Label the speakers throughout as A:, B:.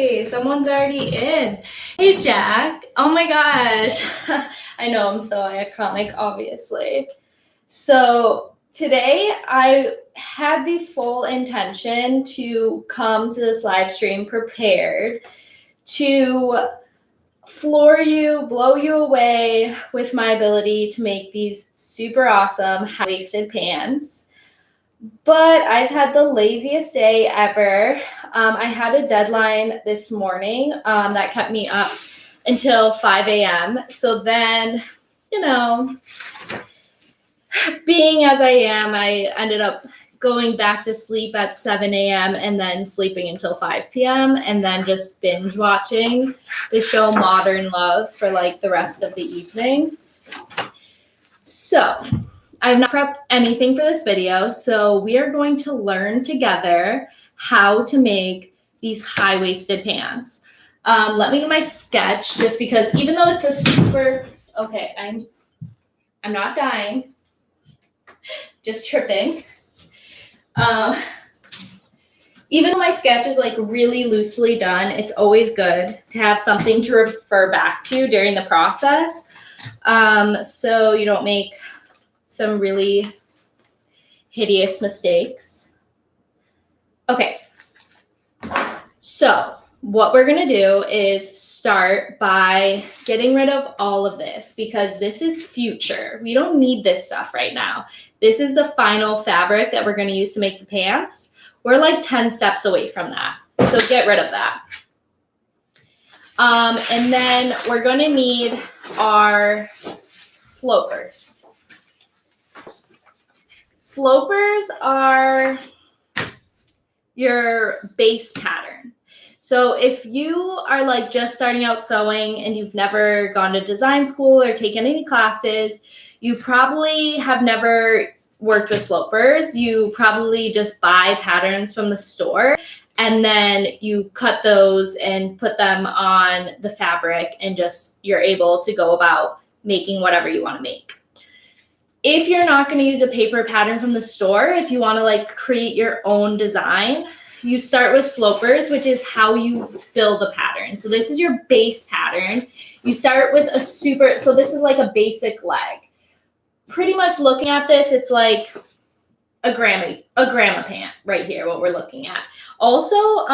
A: Yay, someone's already in. Hey, Jack. Oh my gosh. I know I'm so iconic, obviously. So today I had the full intention to come to this live stream prepared to floor you, blow you away with my ability to make these super awesome high-waisted pants. But I've had the laziest day ever. I had a deadline this morning that kept me up until 5 a.m. So then, being as I am, I ended up going back to sleep at 7 a.m. and then sleeping until 5 p.m. and then just binge watching the show Modern Love for like the rest of the evening. So I've not prepped anything for this video, so we are going to learn together how to make these high-waisted pants. Let me get my sketch, just because even though it's a super, okay, I'm not dying, just tripping. Even though my sketch is like really loosely done, it's always good to have something to refer back to during the process, so you don't make some really hideous mistakes. Okay, so what we're gonna do is start by getting rid of all of this because this is future. We don't need this stuff right now. This is the final fabric that we're gonna use to make the pants. We're like 10 steps away from that, so get rid of that. And then we're gonna need our slopers. Slopers are your base pattern. So if you are like just starting out sewing and you've never gone to design school or taken any classes, you probably have never worked with slopers. You probably just buy patterns from the store and then you cut those and put them on the fabric and just you're able to go about making whatever you want to make. If you're not going to use a paper pattern from the store, if you want to like create your own design, you start with slopers, which is how you build a pattern. So this is your base pattern. You start with so this is like a basic leg. Pretty much looking at this, it's like a grandma pant right here, what we're looking at. Also,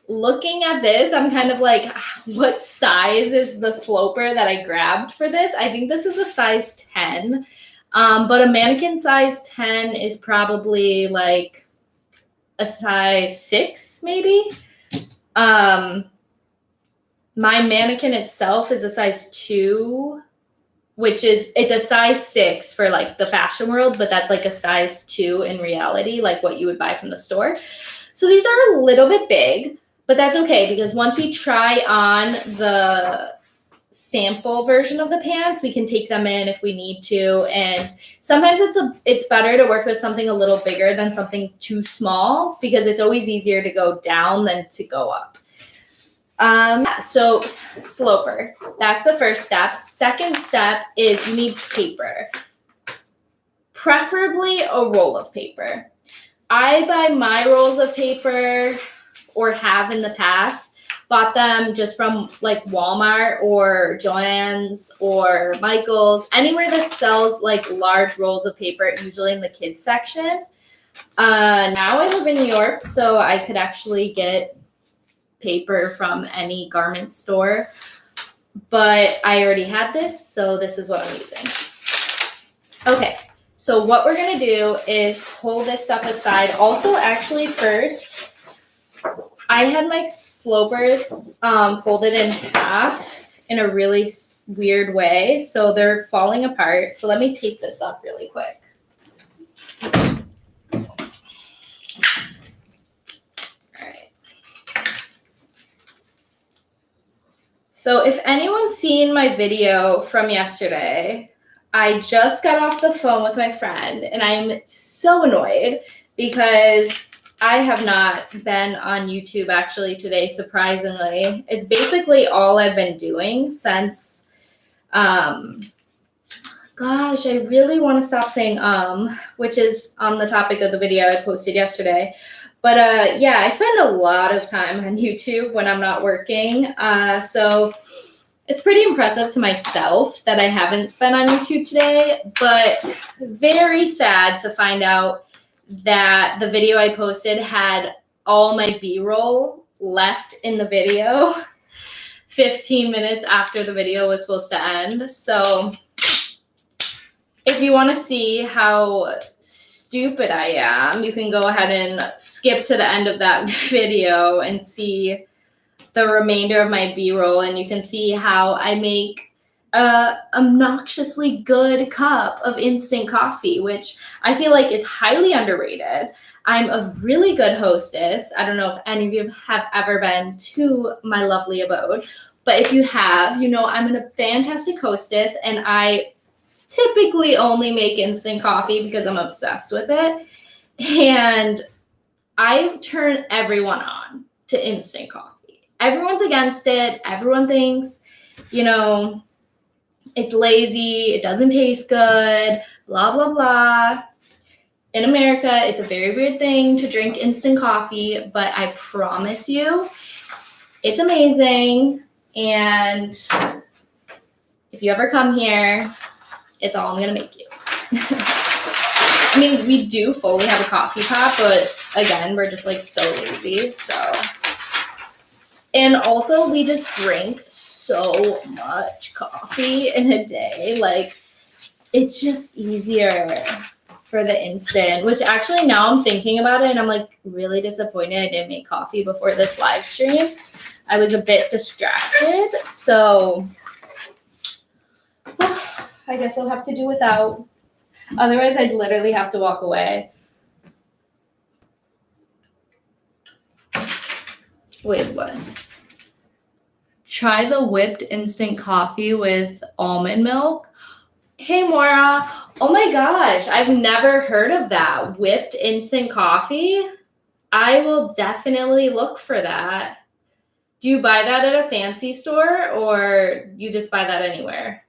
A: looking at this, I'm kind of like, what size is the sloper that I grabbed for this? I think this is a size 10, but a mannequin size 10 is probably like a size 6 maybe. My mannequin itself is a size 2, it's a size 6 for like the fashion world, but that's like a size 2 in reality, like what you would buy from the store. So these are a little bit big, but that's okay because once we try on the sample version of the pants, we can take them in if we need to. And sometimes it's better to work with something a little bigger than something too small because it's always easier to go down than to go up. So sloper, that's the first step. Second step is you need paper, preferably a roll of paper. I buy my rolls of paper, or have in the past, bought them just from like Walmart or Joann's or Michael's, anywhere that sells like large rolls of paper, usually in the kids section. Now I live in New York, so I could actually get paper from any garment store, but I already had this, so this is what I'm using. Okay, so what we're gonna do is pull this stuff aside. Also, actually first, I had my slopers folded in half in a really weird way, so they're falling apart. So let me take this up really quick. All right. So if anyone's seen my video from yesterday, I just got off the phone with my friend, and I'm so annoyed because I have not been on YouTube actually today, surprisingly. It's basically all I've been doing since, gosh, I really want to stop saying which is on the topic of the video I posted yesterday. But yeah, I spend a lot of time on YouTube when I'm not working. So it's pretty impressive to myself that I haven't been on YouTube today, but very sad to find out that the video I posted had all my B-roll left in the video 15 minutes after the video was supposed to end. So if you want to see how stupid I am, you can go ahead and skip to the end of that video and see the remainder of my B-roll, and you can see how I make a obnoxiously good cup of instant coffee, which I feel like is highly underrated. I'm a really good hostess. I don't know if any of you have ever been to my lovely abode, but if you have, you know I'm a fantastic hostess, and I typically only make instant coffee because I'm obsessed with it. And I turn everyone on to instant coffee. Everyone's against it. Everyone thinks, it's lazy. It doesn't taste good, blah, blah, blah. In America, it's a very weird thing to drink instant coffee, but I promise you, it's amazing. And if you ever come here, it's all I'm going to make you. I mean, we do fully have a coffee pot, but again, we're just like so lazy. So, and also we just drink so much coffee in a day. Like, it's just easier for the instant, which actually now I'm thinking about it and I'm like really disappointed I didn't make coffee before this live stream. I was a bit distracted. So I guess I'll have to do without. Otherwise, I'd literally have to walk away. Wait, what? Try the whipped instant coffee with almond milk. Hey, Mora. Oh my gosh, I've never heard of that. Whipped instant coffee? I will definitely look for that. Do you buy that at a fancy store or you just buy that anywhere?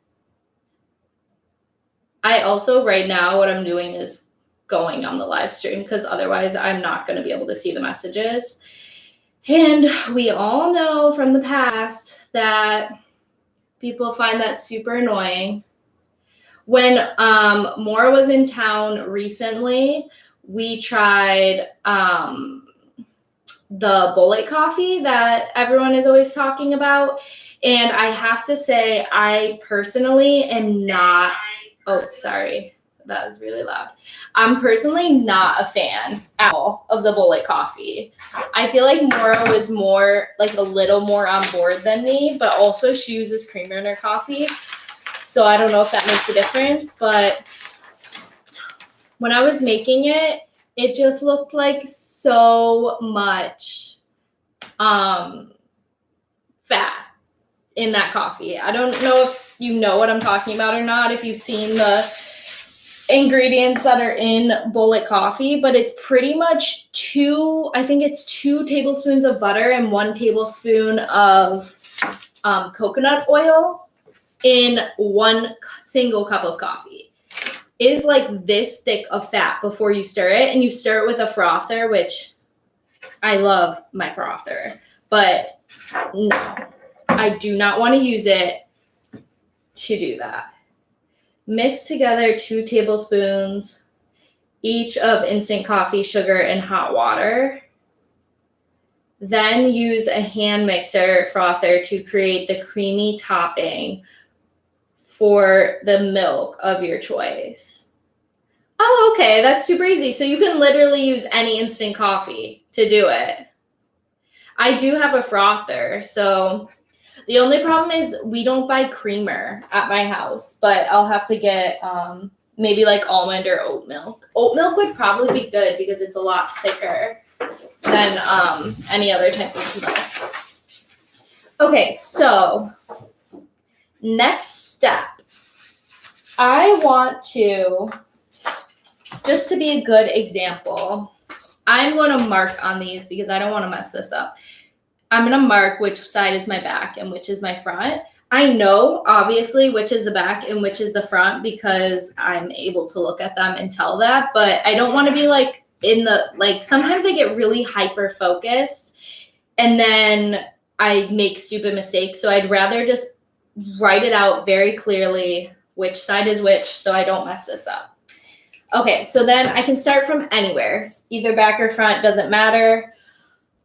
A: I also, right now, what I'm doing is going on the live stream because otherwise I'm not going to be able to see the messages. And we all know from the past that people find that super annoying. When Mora was in town recently, we tried the bullet coffee that everyone is always talking about. And I have to say, I personally am not... Oh, sorry. That was really loud. I'm personally not a fan at all of the bullet coffee. I feel like Mora was more, like a little more on board than me, but also she uses creamer in her coffee. So I don't know if that makes a difference, but when I was making it, it just looked like so much fat in that coffee. I don't know if you know what I'm talking about or not, if you've seen the ingredients that are in bullet coffee, but it's pretty much 2 tablespoons of butter and 1 tablespoon of coconut oil in 1 single cup of coffee. It is like this thick of fat before you stir it, and you stir it with a frother, which I love my frother, but no, I do not want to use it to do that. Mix together 2 tablespoons each of instant coffee, sugar, and hot water. Then use a hand mixer frother to create the creamy topping for the milk of your choice. Oh, okay, that's super easy. So you can literally use any instant coffee to do it. I do have a frother, so the only problem is we don't buy creamer at my house, but I'll have to get maybe like almond or oat milk. Oat milk would probably be good because it's a lot thicker than any other type of milk. Okay, so next step. I want to, just to be a good example, I'm going to mark on these because I don't want to mess this up. I'm going to mark which side is my back and which is my front. I know, obviously, which is the back and which is the front because I'm able to look at them and tell that, but I don't want to be like sometimes I get really hyper focused and then I make stupid mistakes. So I'd rather just write it out very clearly which side is which so I don't mess this up. Okay, so then I can start from anywhere, either back or front, doesn't matter.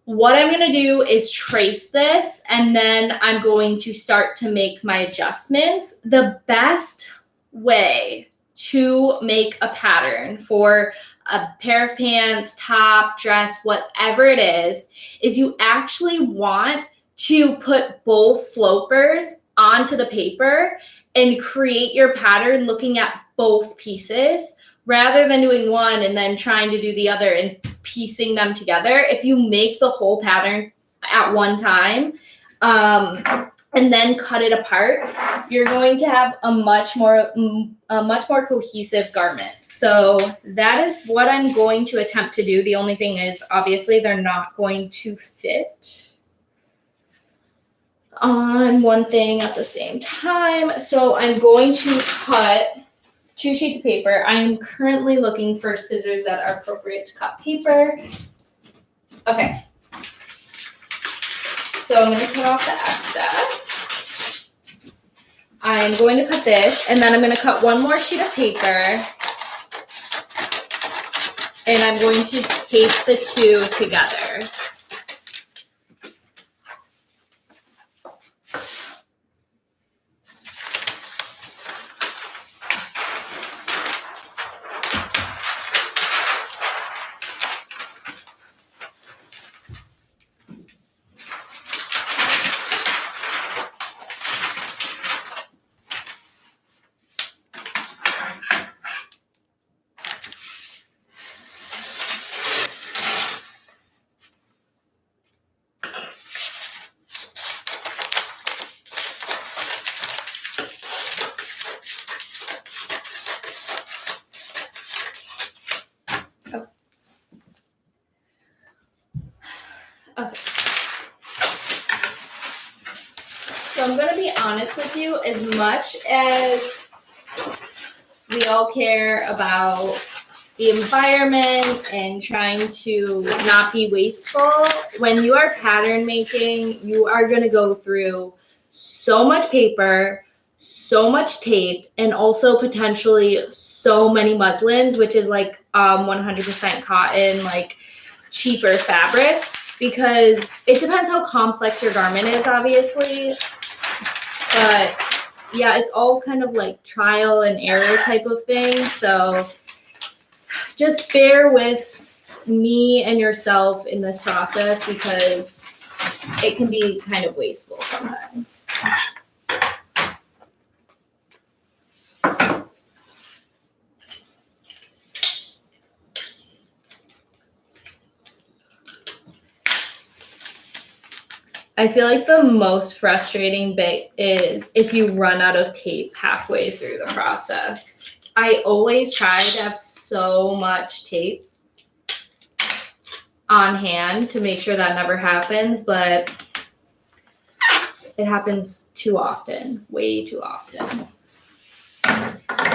A: What I'm going to do is trace this, and then I'm going to start to make my adjustments. The best way to make a pattern for a pair of pants, top, dress, whatever it is you actually want to put both slopers onto the paper and create your pattern looking at both pieces rather than doing one and then trying to do the other and piecing them together. If you make the whole pattern at one time and then cut it apart, you're going to have a much more cohesive garment. So that is what I'm going to attempt to do. The only thing is, obviously, they're not going to fit on one thing at the same time. So I'm going to cut 2 sheets of paper. I am currently looking for scissors that are appropriate to cut paper. Okay. So I'm going to cut off the excess. I'm going to cut this, and then I'm going to cut one more sheet of paper. And I'm going to tape the two together. Okay. So I'm going to be honest with you, as much as we all care about the environment and trying to not be wasteful, when you are pattern making, you are going to go through so much paper, so much tape, and also potentially so many muslins, which is like 100% cotton, like cheaper fabric, because it depends how complex your garment is, obviously. But yeah, it's all kind of like trial and error type of thing. So just bear with me and yourself in this process because it can be kind of wasteful sometimes. I feel like the most frustrating bit is if you run out of tape halfway through the process. I always try to have so much tape on hand to make sure that never happens, but it happens too often, way too often.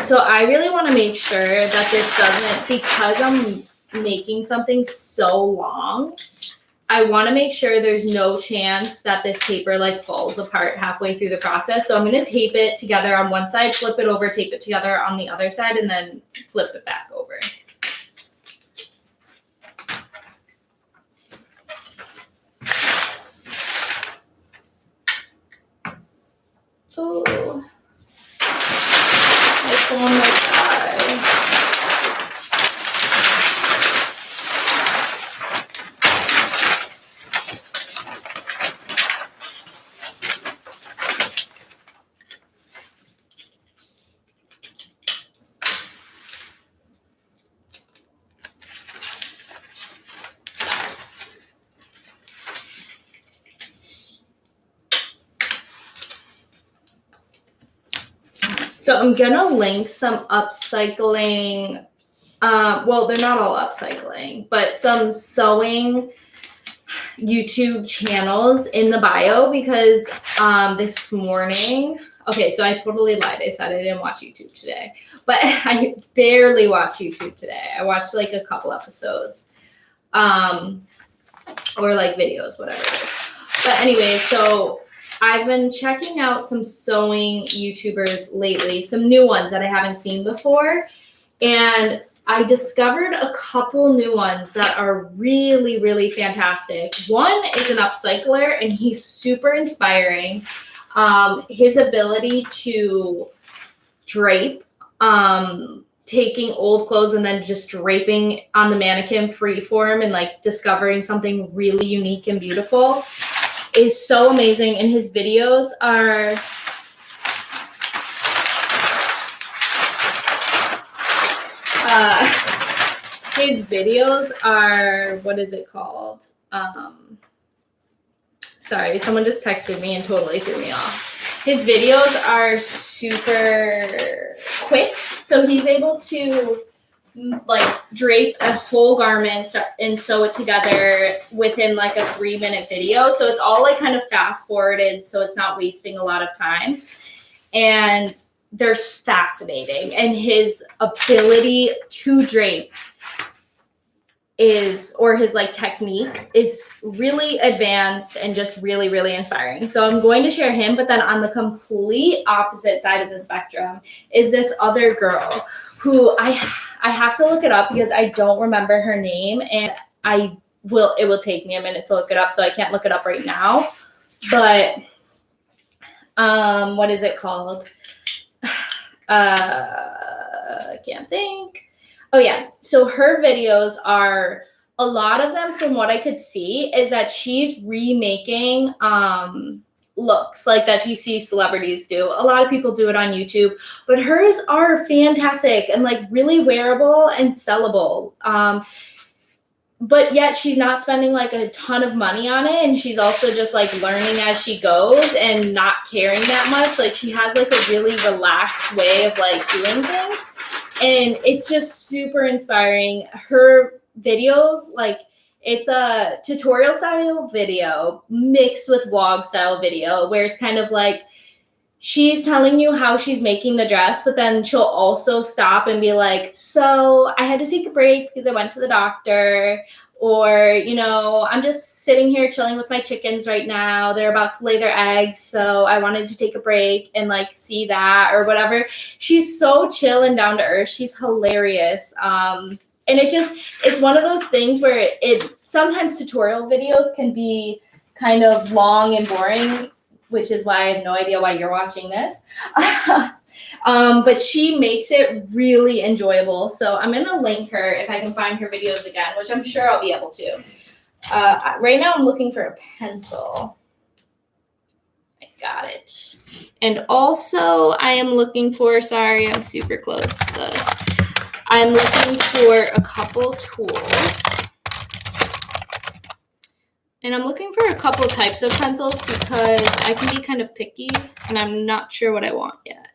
A: So I really want to make sure that this doesn't, because I'm making something so long, I want to make sure there's no chance that this paper like falls apart halfway through the process. So I'm going to tape it together on one side, flip it over, tape it together on the other side, and then flip it back over. Oh, it's on my side. So I'm going to link some upcycling, well, they're not all upcycling, but some sewing YouTube channels in the bio because this morning Okay, so I totally lied. I said I didn't watch YouTube today, but I barely watched YouTube today. I watched like a couple episodes, or like videos, whatever it is. But anyway, so I've been checking out some sewing YouTubers lately, some new ones that I haven't seen before. And I discovered a couple new ones that are really, really fantastic. One is an upcycler, and he's super inspiring. His ability to drape, taking old clothes and then just draping on the mannequin freeform and like discovering something really unique and beautiful is so amazing. And his videos are what is it called? Sorry, someone just texted me and totally threw me off. His videos are super quick, so he's able to like drape a whole garment and sew it together within like a 3-minute video. So it's all like kind of fast forwarded, so it's not wasting a lot of time. And they're fascinating. And his ability to drape or his like technique is really advanced and just really, really inspiring. So I'm going to share him, but then on the complete opposite side of the spectrum is this other girl who I have to look it up because I don't remember her name, and it will take me a minute to look it up, so I can't look it up right now. But what is it called? I can't think. Oh yeah. So her videos are, a lot of them from what I could see is that she's remaking looks like that you see celebrities do. A lot of people do it on YouTube, but hers are fantastic and like really wearable and sellable. But yet she's not spending like a ton of money on it, and she's also just like learning as she goes and not caring that much. Like she has like a really relaxed way of like doing things, and it's just super inspiring. Her videos, like it's a tutorial style video mixed with vlog style video where it's kind of like she's telling you how she's making the dress, but then she'll also stop and be like, so I had to take a break because I went to the doctor, or, you know, I'm just sitting here chilling with my chickens right now. They're about to lay their eggs, so I wanted to take a break and like see that or whatever. She's so chill and down to earth. She's hilarious. And it's one of those things where it sometimes tutorial videos can be kind of long and boring, which is why I have no idea why you're watching this. But she makes it really enjoyable. So I'm going to link her if I can find her videos again, which I'm sure I'll be able to. Right now I'm looking for a pencil. I got it. And also I am looking for, sorry, I'm super close to this. I'm looking for a couple tools. And I'm looking for a couple types of pencils because I can be kind of picky and I'm not sure what I want yet.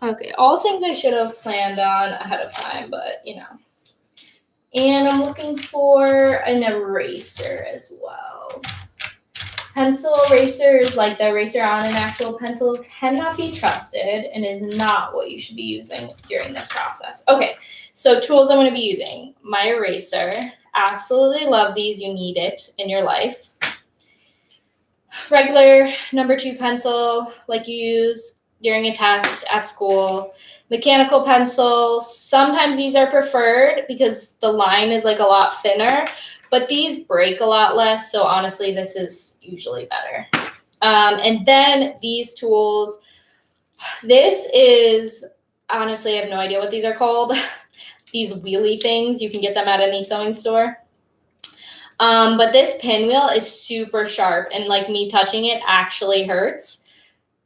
A: Okay, all things I should have planned on ahead of time, but you know. And I'm looking for an eraser as well. Pencil erasers, like the eraser on an actual pencil, cannot be trusted and is not what you should be using during this process. Okay, so tools I'm going to be using. My eraser. Absolutely love these. You need it in your life. Regular number 2 pencil, like you use during a test at school. Mechanical pencils. Sometimes these are preferred because the line is like a lot thinner, but these break a lot less. So honestly, this is usually better. And then these tools. This is, honestly, I have no idea what these are called. These wheelie things, you can get them at any sewing store. But this pinwheel is super sharp, and like me touching it actually hurts.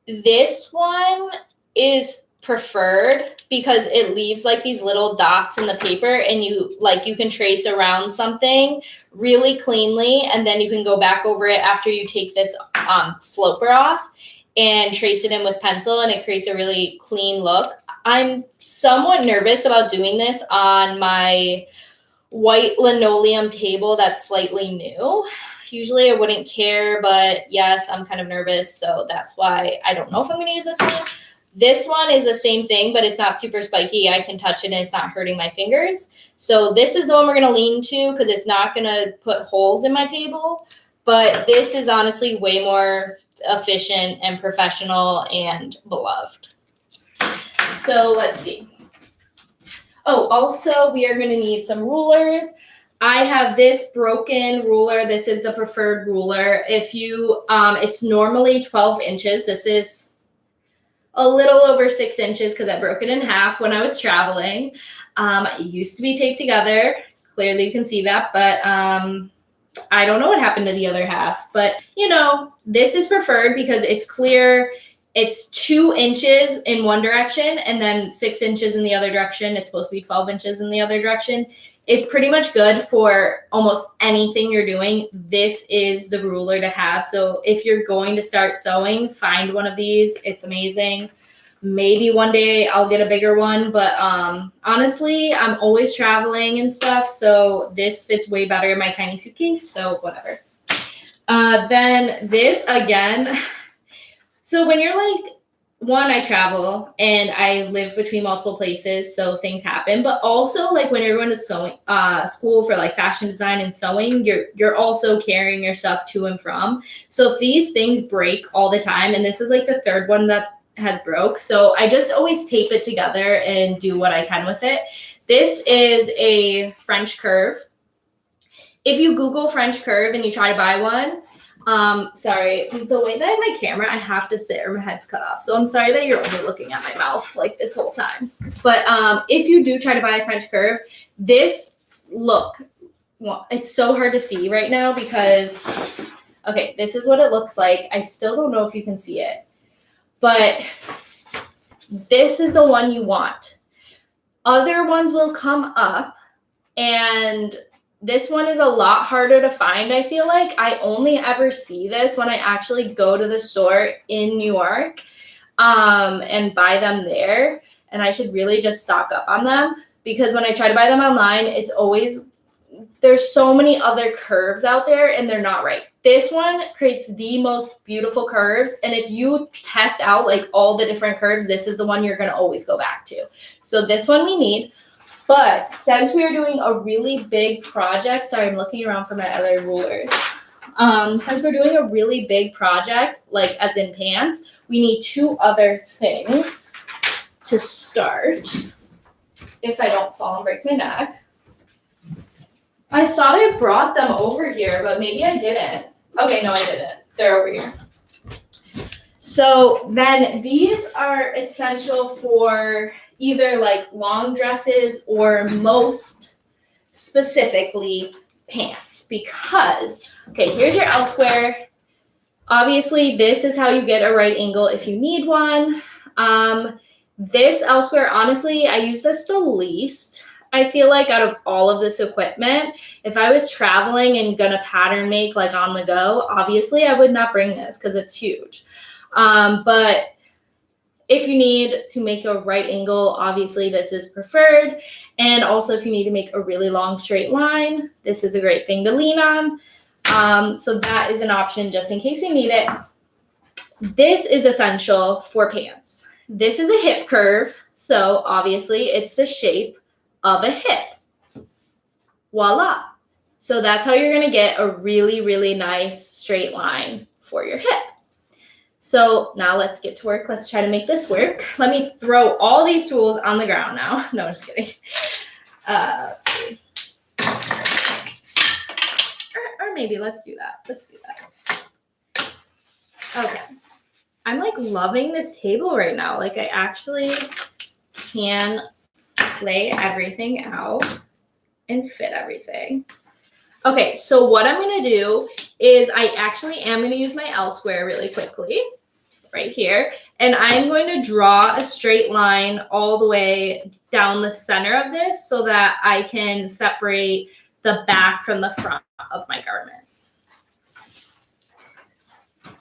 A: This one is preferred because it leaves like these little dots in the paper, and you can trace around something really cleanly, and then you can go back over it after you take this sloper off and trace it in with pencil, and it creates a really clean look. I'm somewhat nervous about doing this on my white linoleum table that's slightly new. Usually I wouldn't care, but yes, I'm kind of nervous. So that's why I don't know if I'm going to use this one. This one is the same thing, but it's not super spiky. I can touch it and it's not hurting my fingers. So this is the one we're going to lean to because it's not going to put holes in my table. But this is honestly way more efficient and professional and beloved. So let's see. Oh, also we are going to need some rulers. I have this broken ruler. This is the preferred ruler. If you, it's normally 12 inches. This is a little over 6 inches because I broke it in half when I was traveling. It used to be taped together. Clearly you can see that, but I don't know what happened to the other half. But, you know, this is preferred because it's clear. It's 2 inches in one direction and then 6 inches in the other direction. It's supposed to be 12 inches in the other direction. It's pretty much good for almost anything you're doing. This is the ruler to have. So if you're going to start sewing, find one of these. It's amazing. Maybe one day I'll get a bigger one, but honestly, I'm always traveling and stuff. So this fits way better in my tiny suitcase. So whatever. Then this again. So when you're like, one, I travel and I live between multiple places, so things happen. But also, like when you're going to sewing school for like fashion design and sewing, you're also carrying your stuff to and from. So if these things break all the time, and this is like the third one that has broke, so I just always tape it together and do what I can with it. This is a French curve. If you Google French curve and you try to buy one, sorry, the way that I have my camera, I have to sit or my head's cut off. So I'm sorry that you're only looking at my mouth like this whole time. But if you do try to buy a French curve, this look, well, it's so hard to see right now because, okay, this is what it looks like. I still don't know if you can see it, but this is the one you want. Other ones will come up, and this one is a lot harder to find, I feel like. I only ever see this when I actually go to the store in New York and buy them there. And I should really just stock up on them because when I try to buy them online, it's always, there's so many other curves out there and they're not right. This one creates the most beautiful curves. And if you test out like all the different curves, this is the one you're going to always go back to. So this one we need. But since we are doing a really big project, sorry, I'm looking around for my other rulers. Since we're doing a really big project, like as in pants, we need 2 other things to start. If I don't fall and break my neck. I thought I brought them over here, but maybe I didn't. Okay, no, I didn't. They're over here. So then these are essential for either like long dresses or most specifically pants because, okay, here's your elsewhere. Obviously, this is how you get a right angle if you need one. This elsewhere, honestly, I use this the least. I feel like out of all of this equipment, if I was traveling and gonna pattern make like on the go, obviously I would not bring this because it's huge. But if you need to make a right angle, obviously this is preferred. And also if you need to make a really long straight line, this is a great thing to lean on. So that is an option just in case we need it. This is essential for pants. This is a hip curve. So obviously it's the shape of a hip. Voila. So that's how you're gonna get a really, really nice straight line for your hip. So now let's get to work. Let's try to make this work. Let me throw all these tools on the ground now. No, I'm just kidding. Let's see. Or maybe let's do that. Let's do that. Okay. I'm like loving this table right now. Like I actually can lay everything out and fit everything. Okay, so what I'm going to do is I actually am going to use my L square really quickly right here. And I'm going to draw a straight line all the way down the center of this so that I can separate the back from the front of my garment.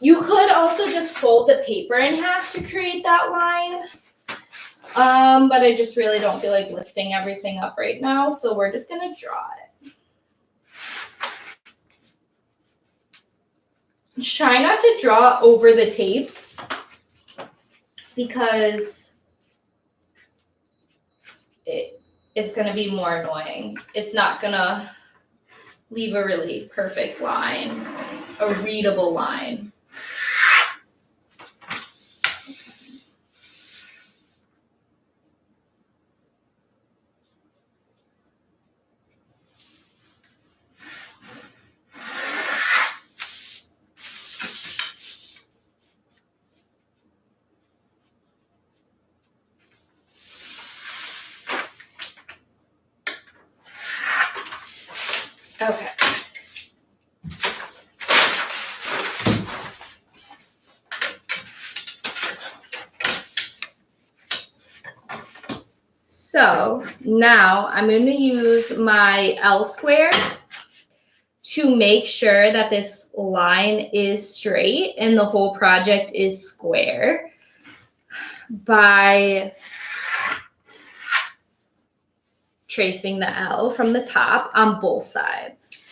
A: You could also just fold the paper in half to create that line. But I just really don't feel like lifting everything up right now. So we're just going to draw it. Try not to draw over the tape because it's going to be more annoying. It's not going to leave a really perfect line, a readable line. Okay. So now I'm going to use my L square to make sure that this line is straight and the whole project is square by tracing the L from the top on both sides.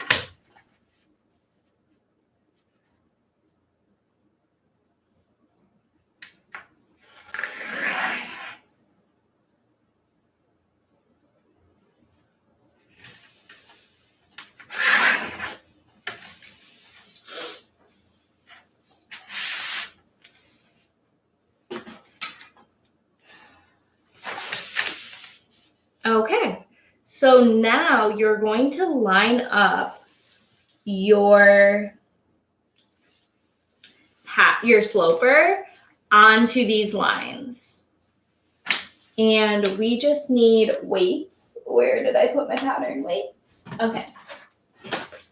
A: Okay, so now you're going to line up your sloper onto these lines. And we just need weights. Where did I put my pattern? Weights. Okay.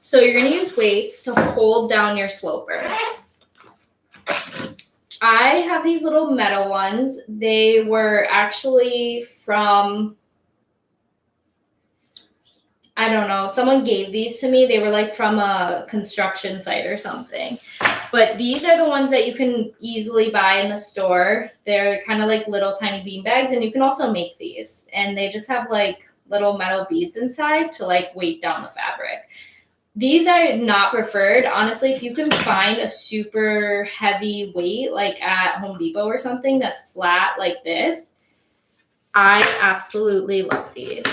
A: So you're going to use weights to hold down your sloper. I have these little metal ones. They were actually from, I don't know, someone gave these to me. They were like from a construction site or something. But these are the ones that you can easily buy in the store. They're kind of like little tiny bean bags, and you can also make these. And they just have like little metal beads inside to like weight down the fabric. These are not preferred. Honestly, if you can find a super heavy weight like at Home Depot or something that's flat like this, I absolutely love these.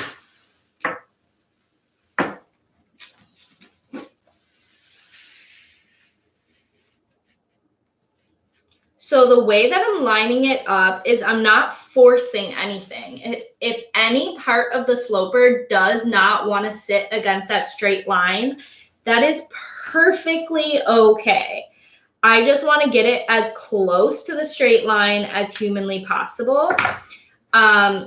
A: So the way that I'm lining it up is I'm not forcing anything. If any part of the sloper does not want to sit against that straight line, that is perfectly okay. I just want to get it as close to the straight line as humanly possible.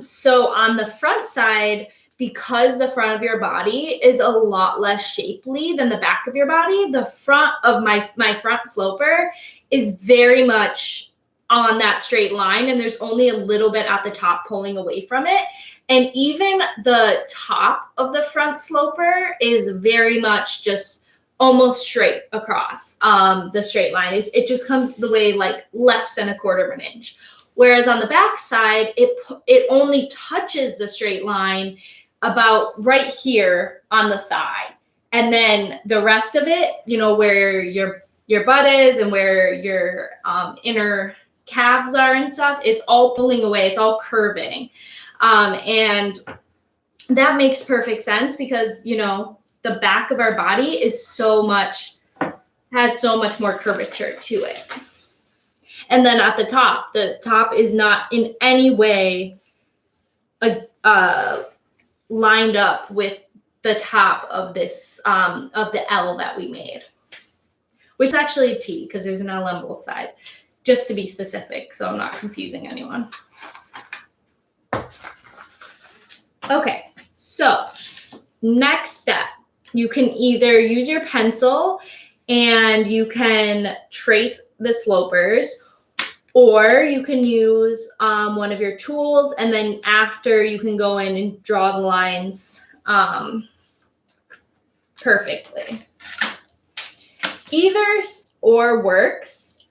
A: So on the front side, because the front of your body is a lot less shapely than the back of your body, the front of my front sloper is very much on that straight line, and there's only a little bit at the top pulling away from it. And even the top of the front sloper is very much just almost straight across the straight line. It just comes the way like less than 1/4 of an inch. Whereas on the back side, it only touches the straight line about right here on the thigh. And then the rest of it, you know, where your butt is and where your inner calves are and stuff, is all pulling away. It's all curving. And that makes perfect sense because, you know, the back of our body is has so much more curvature to it. And then at the top is not in any way lined up with the top of this, of the L that we made, which is actually a T because there's an L on both sides, just to be specific, so I'm not confusing anyone. Okay, so next step, you can either use your pencil and you can trace the slopers, or you can use one of your tools, and then after you can go in and draw the lines perfectly. Either or works.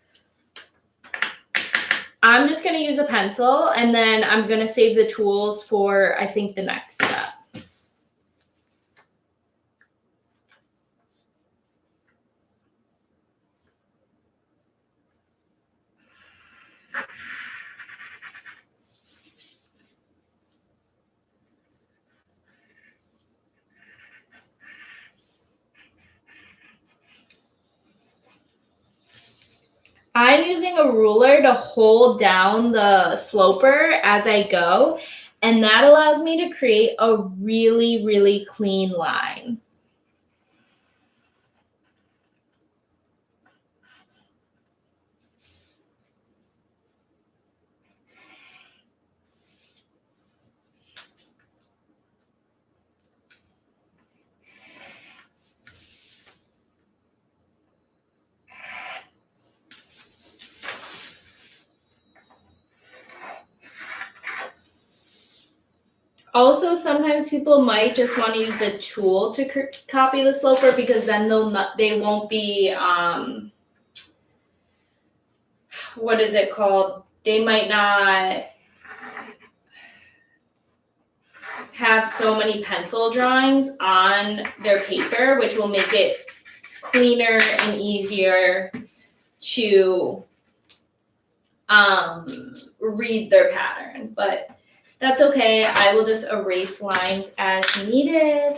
A: I'm just going to use a pencil, and then I'm going to save the tools for, I think, the next step. I'm using a ruler to hold down the sloper as I go, and that allows me to create a really, really clean line. Also, sometimes people might just want to use the tool to copy the sloper because then they won't be what is it called? They might not have so many pencil drawings on their paper, which will make it cleaner and easier to read their pattern. But that's okay. I will just erase lines as needed.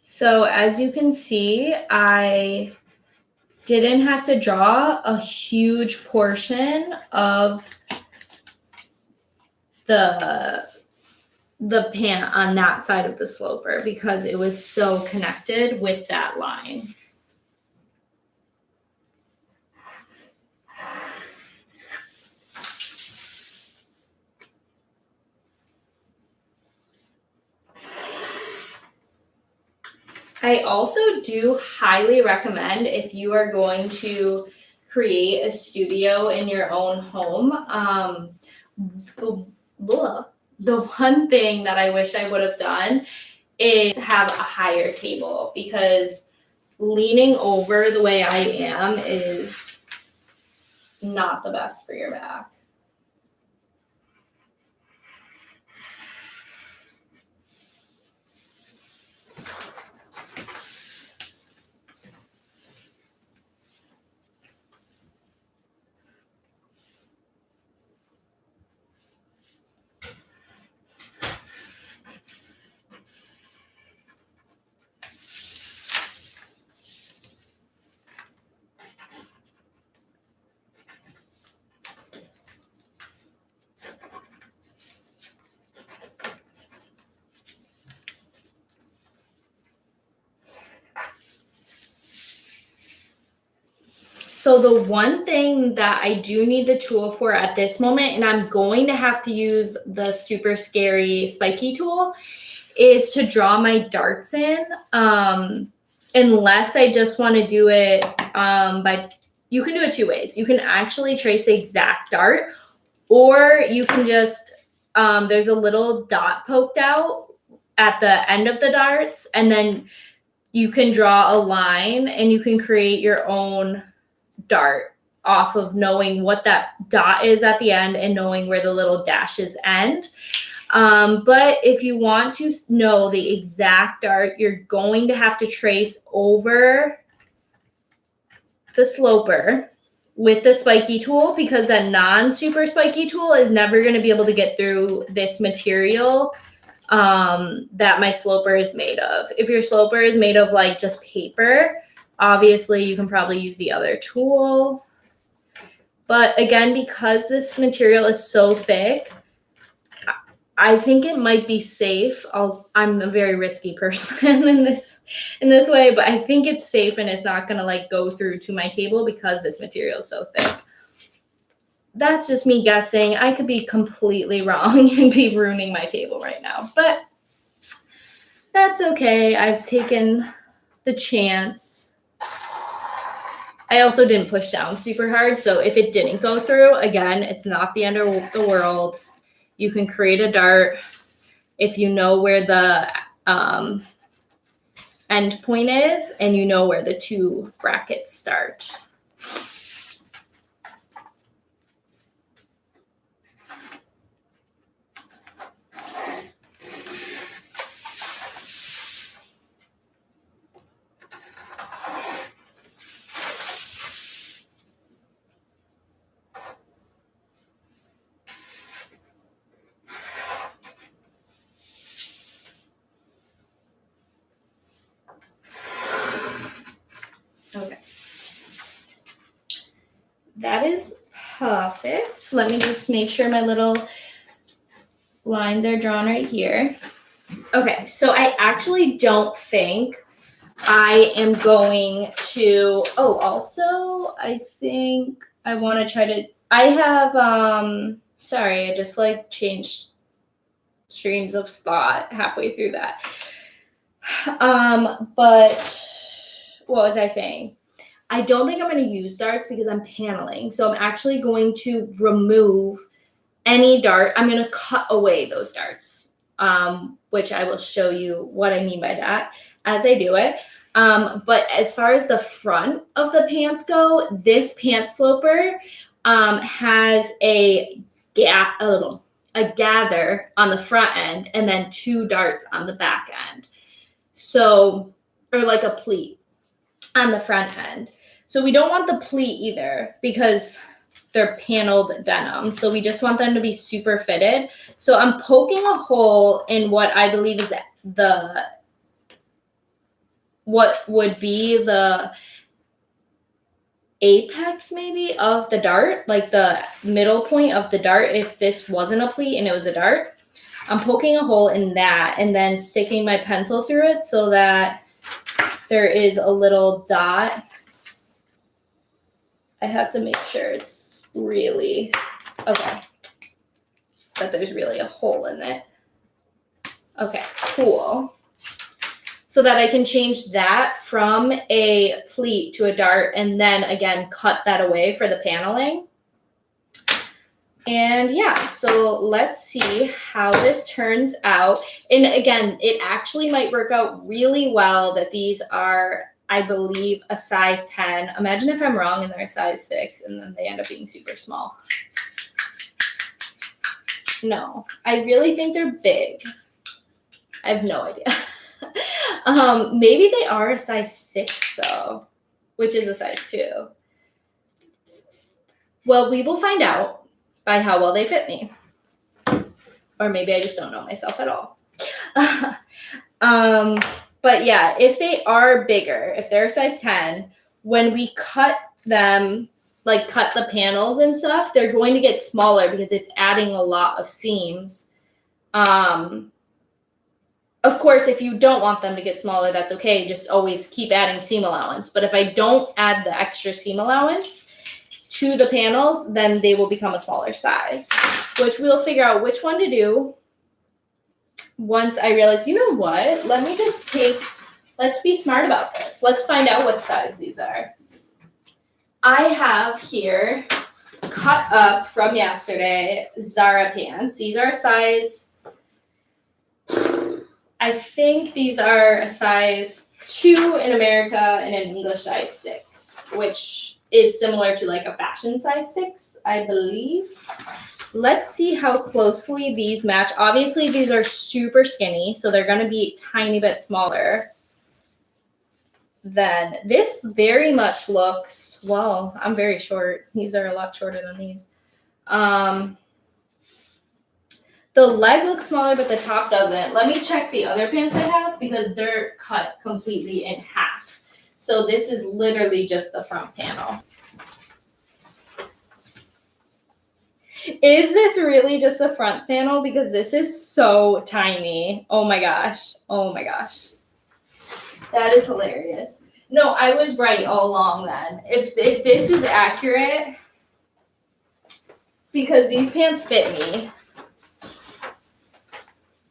A: So as you can see, I didn't have to draw a huge portion of the pant on that side of the sloper because it was so connected with that line. I also do highly recommend if you are going to create a studio in your own home. The one thing that I wish I would have done is have a higher table because leaning over the way I am is not the best for your back. So the one thing that I do need the tool for at this moment, and I'm going to have to use the super scary spiky tool, is to draw my darts in. Unless I just want to do it you can do it two ways. You can actually trace the exact dart, or you can just, there's a little dot poked out at the end of the darts, and then you can draw a line and you can create your own dart off of knowing what that dot is at the end and knowing where the little dashes end. But if you want to know the exact dart, you're going to have to trace over the sloper with the spiky tool because that non-super spiky tool is never going to be able to get through this material that my sloper is made of. If your sloper is made of like just paper, obviously you can probably use the other tool. But again, because this material is so thick, I think it might be safe. I'm a very risky person in this way, but I think it's safe and it's not gonna like go through to my table because this material is so thick. That's just me guessing. I could be completely wrong and be ruining my table right now, but that's okay. I've taken the chance. I also didn't push down super hard, so if it didn't go through, again, it's not the end of the world. You can create a dart if you know where the end point is and you know where the two brackets start. Okay. That is perfect. Let me just make sure my little lines are drawn right here. Okay, so I actually don't think I am going to, oh, also, I think I want to try to, I have, sorry, I just like changed streams of thought halfway through that. But what was I saying? I don't think I'm going to use darts because I'm paneling. So I'm actually going to remove any dart. I'm going to cut away those darts, which I will show you what I mean by that as I do it. But as far as the front of the pants go, this pant sloper has a gather on the front end and then two darts on the back end. So, or like a pleat on the front end. So we don't want the pleat either because they're paneled denim. So we just want them to be super fitted. So I'm poking a hole in what I believe is what would be the apex maybe of the dart, like the middle point of the dart if this wasn't a pleat and it was a dart. I'm poking a hole in that and then sticking my pencil through it so that there is a little dot. I have to make sure it's really, okay, that there's really a hole in it. Okay, cool. So that I can change that from a pleat to a dart and then again cut that away for the paneling. And yeah, so let's see how this turns out. And again, it actually might work out really well that these are, I believe, a size 10. Imagine if I'm wrong and they're a size 6 and then they end up being super small. No, I really think they're big. I have no idea. Maybe they are a size 6 though, which is a size 2. Well, we will find out by how well they fit me. Or maybe I just don't know myself at all. But yeah, if they are bigger, if they're a size 10, when we cut them, like cut the panels and stuff, they're going to get smaller because it's adding a lot of seams. Of course, if you don't want them to get smaller, that's okay. Just always keep adding seam allowance. But if I don't add the extra seam allowance to the panels, then they will become a smaller size, which we'll figure out which one to do once I realize, you know what, let's be smart about this. Let's find out what size these are. I have here cut up from yesterday Zara pants. These are a size, I think these are a size 2 in America and an English size 6, which is similar to like a fashion size 6, I believe. Let's see how closely these match. Obviously, these are super skinny, so they're going to be a tiny bit smaller than this. Very much looks, well, I'm very short. These are a lot shorter than these. The leg looks smaller, but the top doesn't. Let me check the other pants I have because they're cut completely in half. So this is literally just the front panel. Is this really just the front panel? Because this is so tiny. Oh my gosh. Oh my gosh. That is hilarious. No, I was right all along then. If this is accurate, because these pants fit me.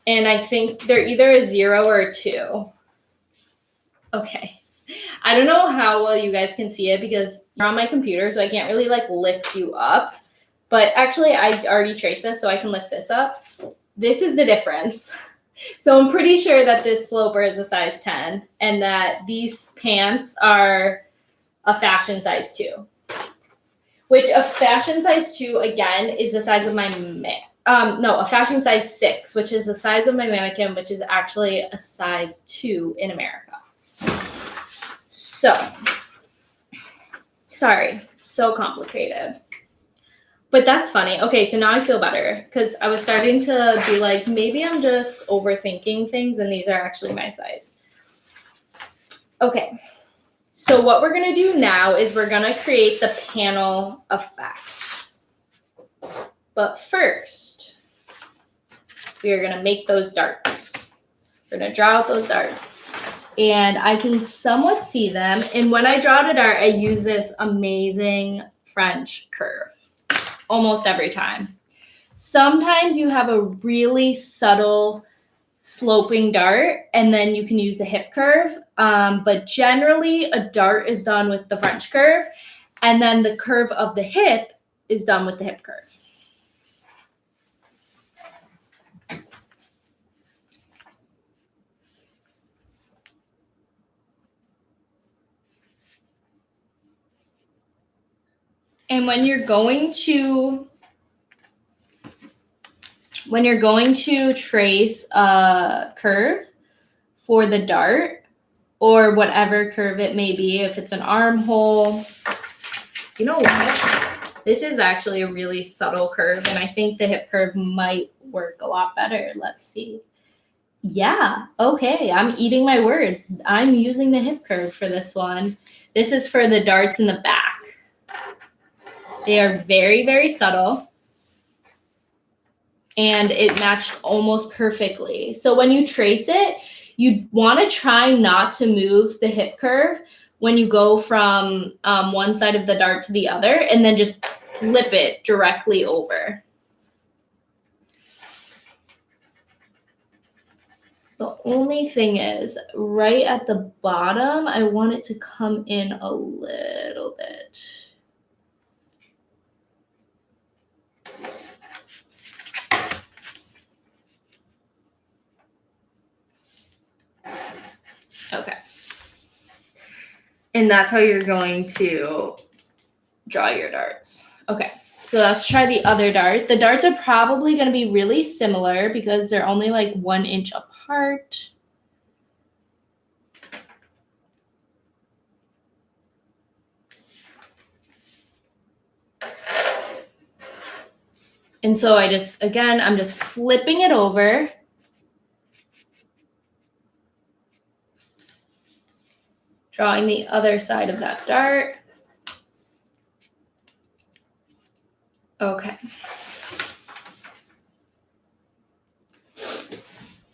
A: And I think they're either a 0 or a 2. Okay. I don't know how well you guys can see it because you're on my computer, so I can't really like lift you up. But actually, I already traced this, so I can lift this up. This is the difference. So I'm pretty sure that this sloper is a size 10 and that these pants are a fashion size 2. Which a fashion size 2, again, is the size of my a fashion size 6, which is the size of my mannequin, which is actually a size 2 in America. So, sorry, so complicated. But that's funny. Okay, so now I feel better because I was starting to be like, maybe I'm just overthinking things and these are actually my size. Okay, so what we're going to do now is we're going to create the panel effect. But first, we are going to make those darts. We're going to draw out those darts. And I can somewhat see them. And when I draw a dart, I use this amazing French curve almost every time. Sometimes you have a really subtle sloping dart, and then you can use the hip curve. But generally, a dart is done with the French curve, and then the curve of the hip is done with the hip curve. And when you're going to trace a curve for the dart or whatever curve it may be, if it's an armhole, you know what? This is actually a really subtle curve, and I think the hip curve might work a lot better. Let's see. Yeah, okay, I'm eating my words. I'm using the hip curve for this one. This is for the darts in the back. They are very, very subtle, and it matched almost perfectly. So when you trace it, you want to try not to move the hip curve when you go from one side of the dart to the other, and then just flip it directly over. The only thing is, right at the bottom, I want it to come in a little bit. Okay. And that's how you're going to draw your darts. Okay, so let's try the other dart. The darts are probably going to be really similar because they're only like 1 inch apart. And so I'm just flipping it over. Drawing the other side of that dart. Okay.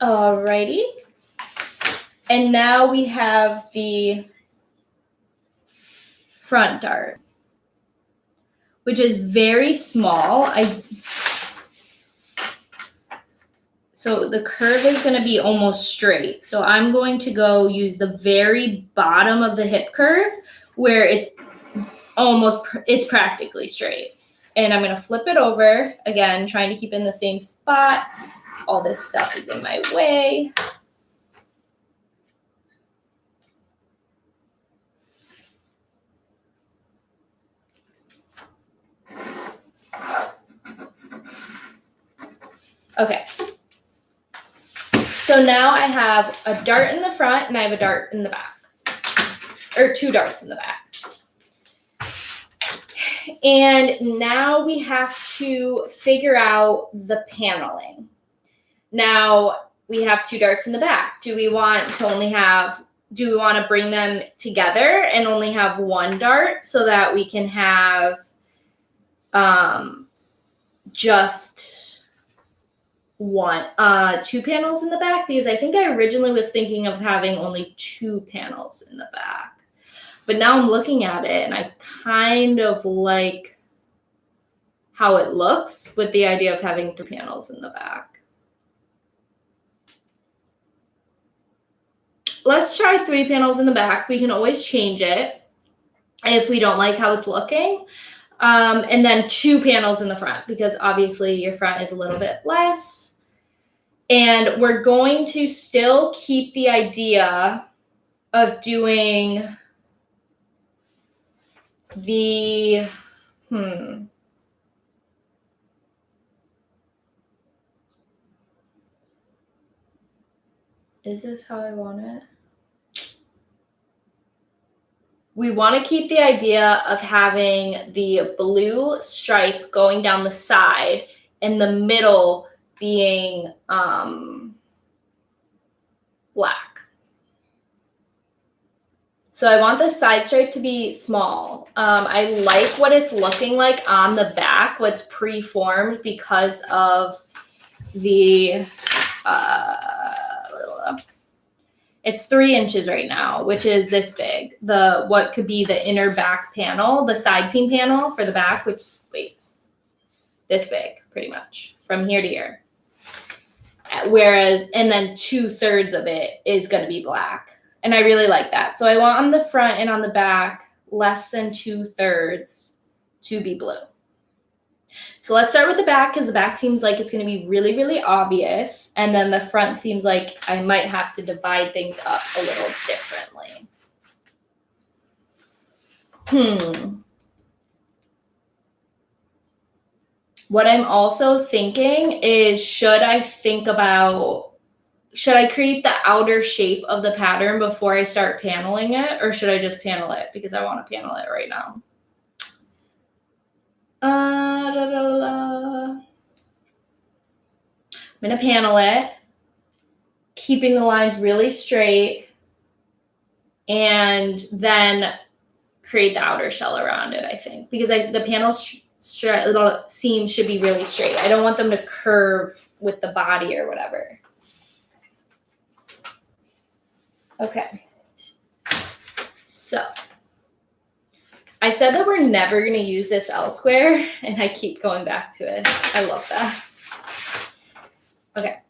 A: Alrighty. And now we have the front dart, which is very small. So the curve is going to be almost straight. So I'm going to go use the very bottom of the hip curve where it's practically straight. And I'm going to flip it over, again, trying to keep in the same spot. All this stuff is in my way. Okay. So now I have a dart in the front and I have a dart in the back, or 2 darts in the back. And now we have to figure out the paneling. Now we have 2 darts in the back. Do we want to bring them together and only have 1 dart so that we can have just 2 panels in the back? Because I think I originally was thinking of having only 2 panels in the back. But now I'm looking at it and I kind of like how it looks with the idea of having 2 panels in the back. Let's try 3 panels in the back. We can always change it if we don't like how it's looking. And then 2 panels in the front because obviously your front is a little bit less. And we're going to still keep the idea of doing the, is this how I want it? We want to keep the idea of having the blue stripe going down the side and the middle being black. So I want the side stripe to be small. I like what it's looking like on the back, what's pre-formed because of the, it's 3 inches right now, which is this big. What could be the inner back panel, the side seam panel for the back, which, this big, pretty much, from here to here. Whereas, and then 2/3 of it is going to be black. And I really like that. So I want on the front and on the back, less than 2/3 to be blue. So let's start with the back because the back seems like it's going to be really, really obvious. And then the front seems like I might have to divide things up a little differently. What I'm also thinking is, should I create the outer shape of the pattern before I start paneling it, or should I just panel it because I want to panel it right now? I'm going to panel it, keeping the lines really straight, and then create the outer shell around it, I think, because the panel little seams should be really straight. I don't want them to curve with the body or whatever. Okay. So I said that we're never going to use this L square, and I keep going back to it. I love that. Okay.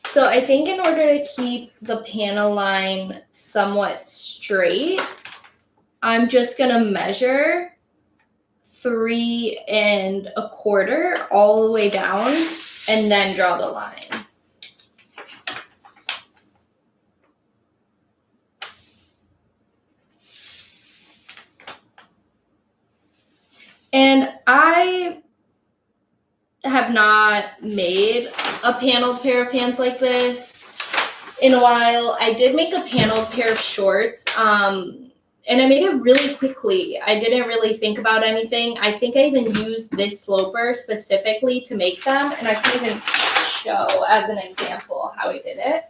A: So I think in order to keep the panel line somewhat straight, I'm just going to measure 3 1/4 all the way down and then draw the line. And I have not made a paneled pair of pants like this in a while. I did make a paneled pair of shorts, and I made it really quickly. I didn't really think about anything. I think I even used this sloper specifically to make them, and I can even show as an example how I did it.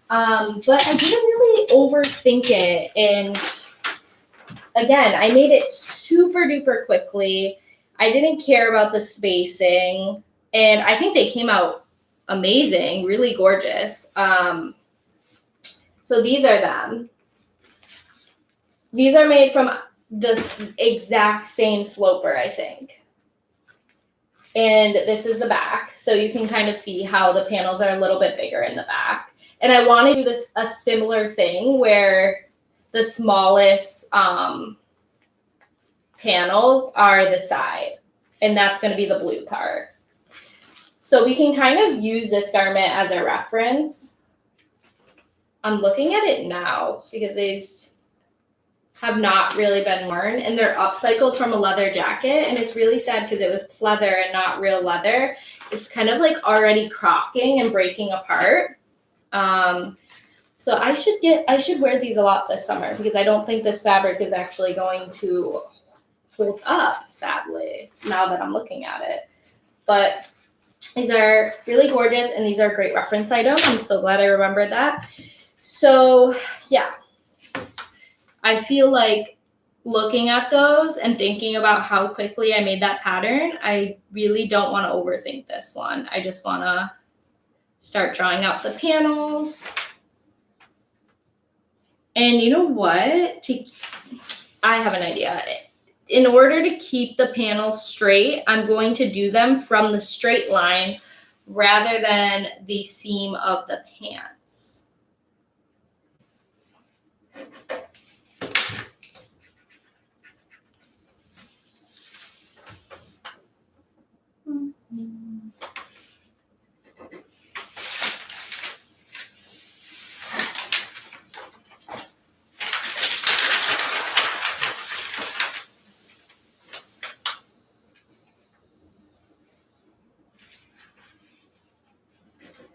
A: But I didn't really overthink it, and again, I made it super duper quickly. I didn't care about the spacing, and I think they came out amazing, really gorgeous. So these are them. These are made from the exact same sloper, I think. And this is the back, so you can kind of see how the panels are a little bit bigger in the back. And I want to do a similar thing where the smallest panels are the side, and that's going to be the blue part. So we can kind of use this garment as a reference. I'm looking at it now because these have not really been worn, and they're upcycled from a leather jacket, and it's really sad because it was pleather and not real leather. It's kind of like already crocking and breaking apart. So I should wear these a lot this summer because I don't think this fabric is actually going to hold up, sadly, now that I'm looking at it. But these are really gorgeous, and these are a great reference item. I'm so glad I remembered that. So yeah, I feel like looking at those and thinking about how quickly I made that pattern, I really don't want to overthink this one. I just want to start drawing out the panels. And you know what? I have an idea. in order to keep the panels straight, I'm going to do them from the straight line rather than the seam of the pants.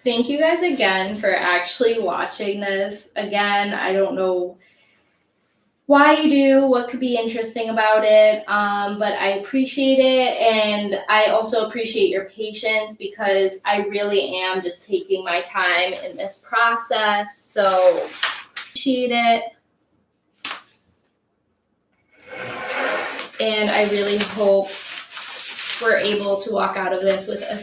A: Thank you guys again for actually watching this. Again, I don't know why you do, what could be interesting about it, but I appreciate it, and I also appreciate your patience because I really am just taking my time in this process, so appreciate it. And I really hope we're able to walk out of this with a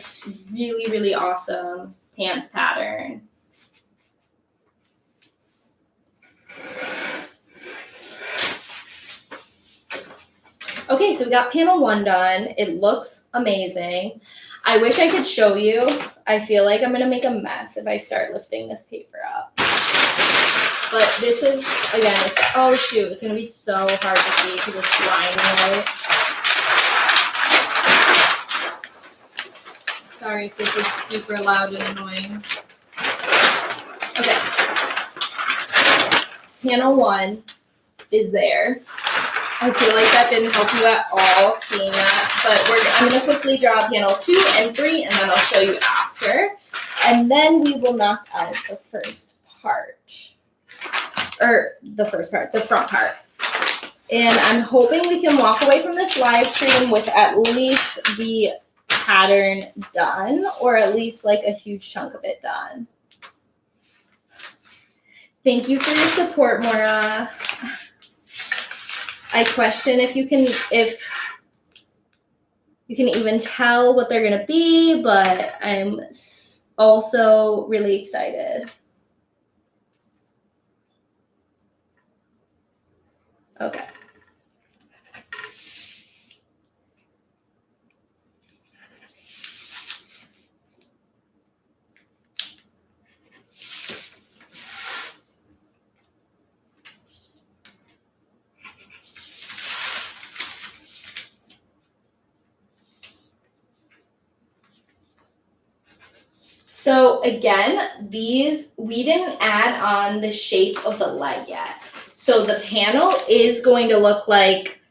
A: really, really awesome pants pattern. Okay, so we got panel 1 done. It looks amazing. I wish I could show you. I feel like I'm gonna make a mess if I start lifting this paper up. But this is, again, it's, oh shoot, it's gonna be so hard to see because it's blinding light. Sorry if this is super loud and annoying. Okay. Panel 1 is there. I feel like that didn't help you at all seeing that, but I'm going to quickly draw panel 2 and 3, and then I'll show you after. And then we will knock out the first part. Or the front part. And I'm hoping we can walk away from this live stream with at least the pattern done, or at least like a huge chunk of it done. Thank you for your support, Mora. I question if you can even tell what they're gonna be, but I'm also really excited. Okay. So again, we didn't add on the shape of the leg yet. So the panel is going to look like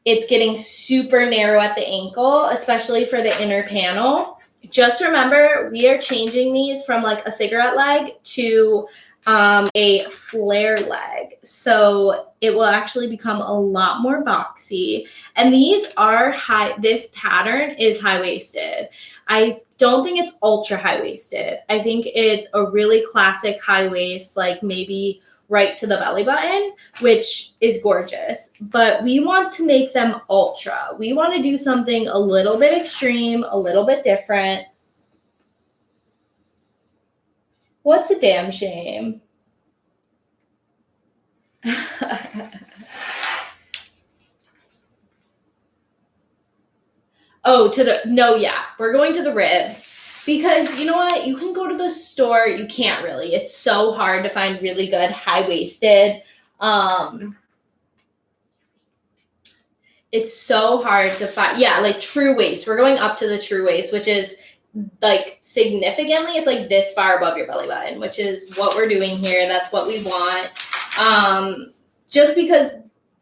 A: it's getting super narrow at the ankle, especially for the inner panel. Just remember, we are changing these from like a cigarette leg to a flare leg. So it will actually become a lot more boxy. And these are this pattern is high-waisted. I don't think it's ultra high-waisted. I think it's a really classic high waist, like maybe right to the belly button, which is gorgeous. But we want to make them ultra. We want to do something a little bit extreme, a little bit different. What's a damn shame? Oh, we're going to the ribs. Because you know what? You can go to the store. You can't really. It's so hard to find really good high-waisted. It's so hard to find. Yeah, like true waist. We're going up to the true waist, which is like significantly, it's like this far above your belly button, which is what we're doing here. That's what we want. Just because,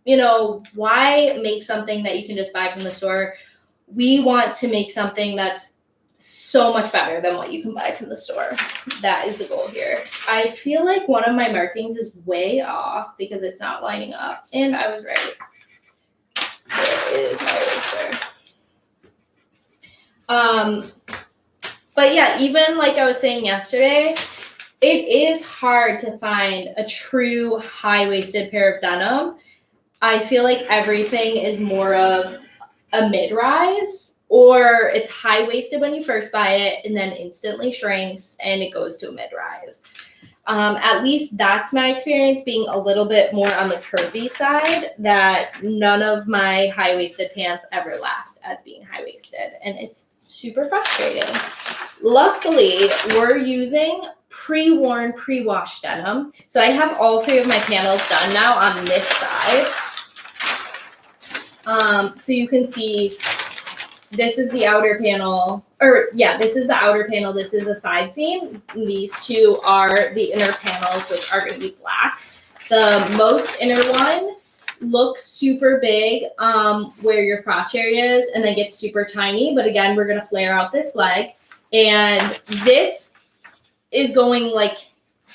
A: you know, why make something that you can just buy from the store? We want to make something that's so much better than what you can buy from the store. That is the goal here. I feel like one of my markings is way off because it's not lining up, and I was right. There is my eraser. But yeah, even like I was saying yesterday, it is hard to find a true high-waisted pair of denim. I feel like everything is more of a mid-rise, or it's high-waisted when you first buy it and then instantly shrinks and it goes to a mid-rise. At least that's my experience, being a little bit more on the curvy side, that none of my high-waisted pants ever last as being high-waisted, and it's super frustrating. Luckily, we're using pre-worn, pre-washed denim. So I have all 3 of my panels done now on this side. So you can see this is the outer panel, this is the outer panel, this is a side seam. These 2 are the inner panels, which are going to be black. The most inner one looks super big where your crotch area is, and then gets super tiny. But again, we're going to flare out this leg. And this is going like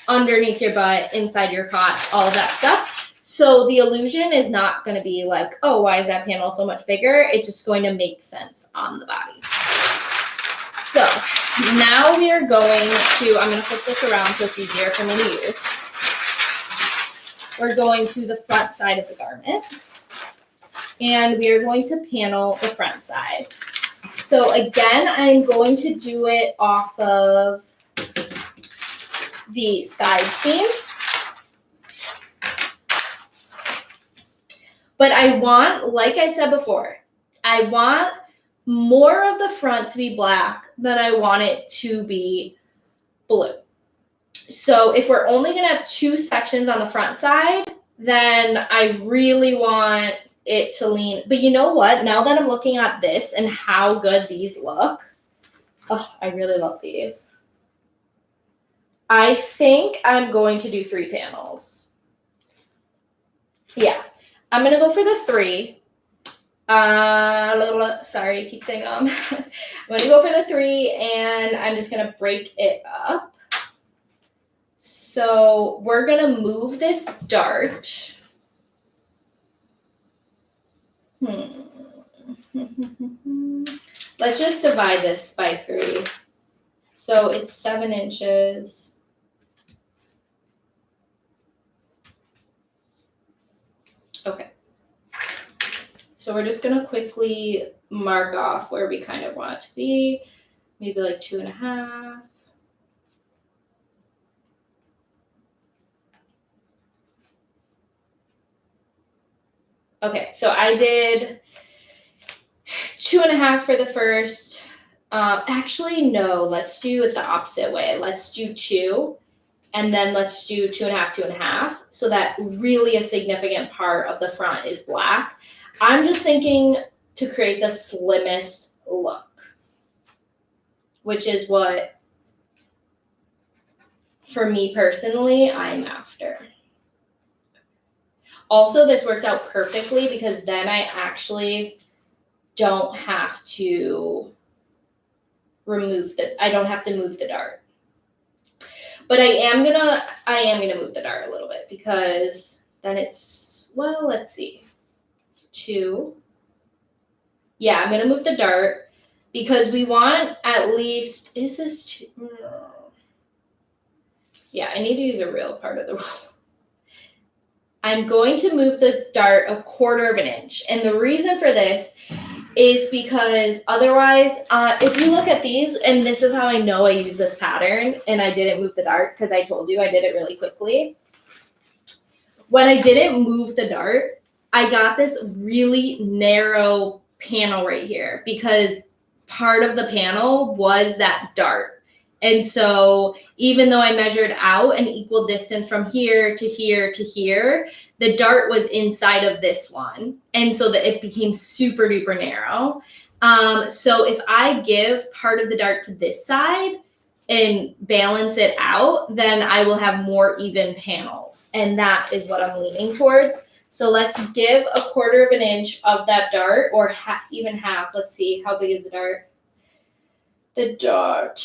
A: underneath your butt, inside your crotch, all of that stuff. So the illusion is not going to be like, oh, why is that panel so much bigger? It's just going to make sense on the body. So now we are going to, I'm going to flip this around so it's easier for me to use. We're going to the front side of the garment, and we are going to panel the front side. So again, I'm going to do it off of the side seam. But I want, like I said before, I want more of the front to be black than I want it to be blue. So if we're only going to have 2 sections on the front side, then I really want it to lean. But you know what? Now that I'm looking at this and how good these look, oh, I really love these. I think I'm going to do 3 panels. Yeah. I'm going to go for the 3. Sorry, I keep saying I'm going to go for the 3, and I'm just going to break it up. So we're going to move this dart. Let's just divide this by 3. So it's 7 inches. Okay. So we're just going to quickly mark off where we kind of want it to be. Maybe like 2.5. Okay, so I did 2.5 for the first. Actually, no, let's do it the opposite way. Let's do 2, and then let's do 2.5, 2.5, so that really a significant part of the front is black. I'm just thinking to create the slimmest look, which is what, for me personally, I'm after. Also, this works out perfectly because then I actually don't have to move the dart. But I am gonna move the dart a little bit, because then it's, well, let's see. 2. Yeah, I'm gonna move the dart because we want at least, is this 2? No. Yeah, I need to use a real part of the rule. I'm going to move the dart 1/4 inch. And the reason for this is because otherwise, if you look at these, and this is how I know I use this pattern and I didn't move the dart, because I told you I did it really quickly. When I didn't move the dart, I got this really narrow panel right here because part of the panel was that dart. And so even though I measured out an equal distance from here to here to here, the dart was inside of this one. And so that it became super duper narrow. So if I give part of the dart to this side and balance it out, then I will have more even panels. And that is what I'm leaning towards. So let's give 1/4 inch of that dart, or even half. Let's see, how big is the dart? The dart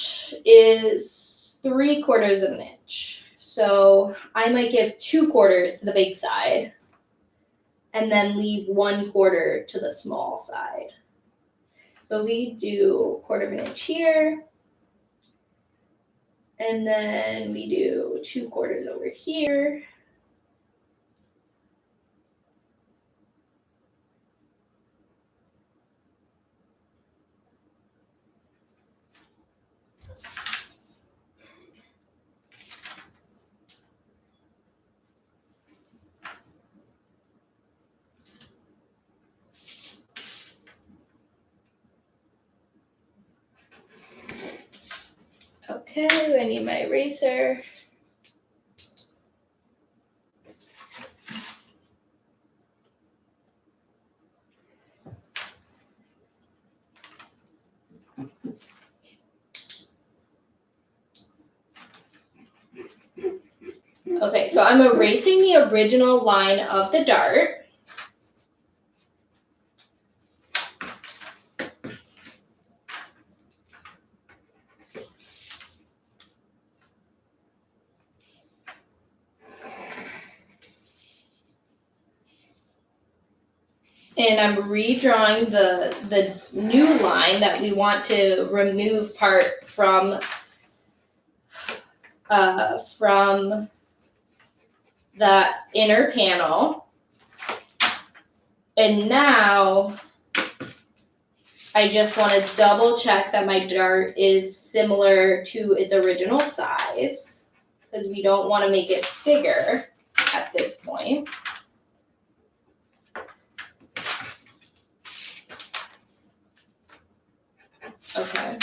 A: is 3/4 inch. So I might give 2/4 to the big side and then leave 1/4 to the small side. So we do 1/4 inch here. And then we do 2/4 over here. Okay, I need my eraser. Okay, so I'm erasing the original line of the dart. And I'm redrawing the new line that we want to remove part from that inner panel. And now I just want to double check that my dart is similar to its original size, because we don't want to make it bigger at this point. Okay.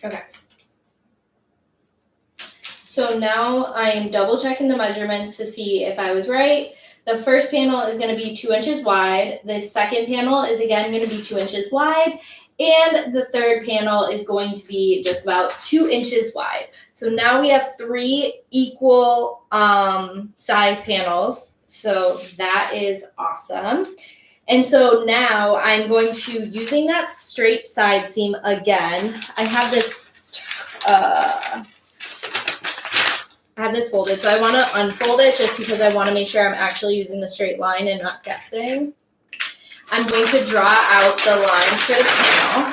A: Okay. So now I am double checking the measurements to see if I was right. The first panel is going to be 2 inches wide. The second panel is again going to be 2 inches wide. And the third panel is going to be just about 2 inches wide. So now we have 3 equal size panels. So that is awesome. And so now I'm going to, using that straight side seam again, I have this folded, so I want to unfold it just because I want to make sure I'm actually using the straight line and not guessing. I'm going to draw out the lines for the panel.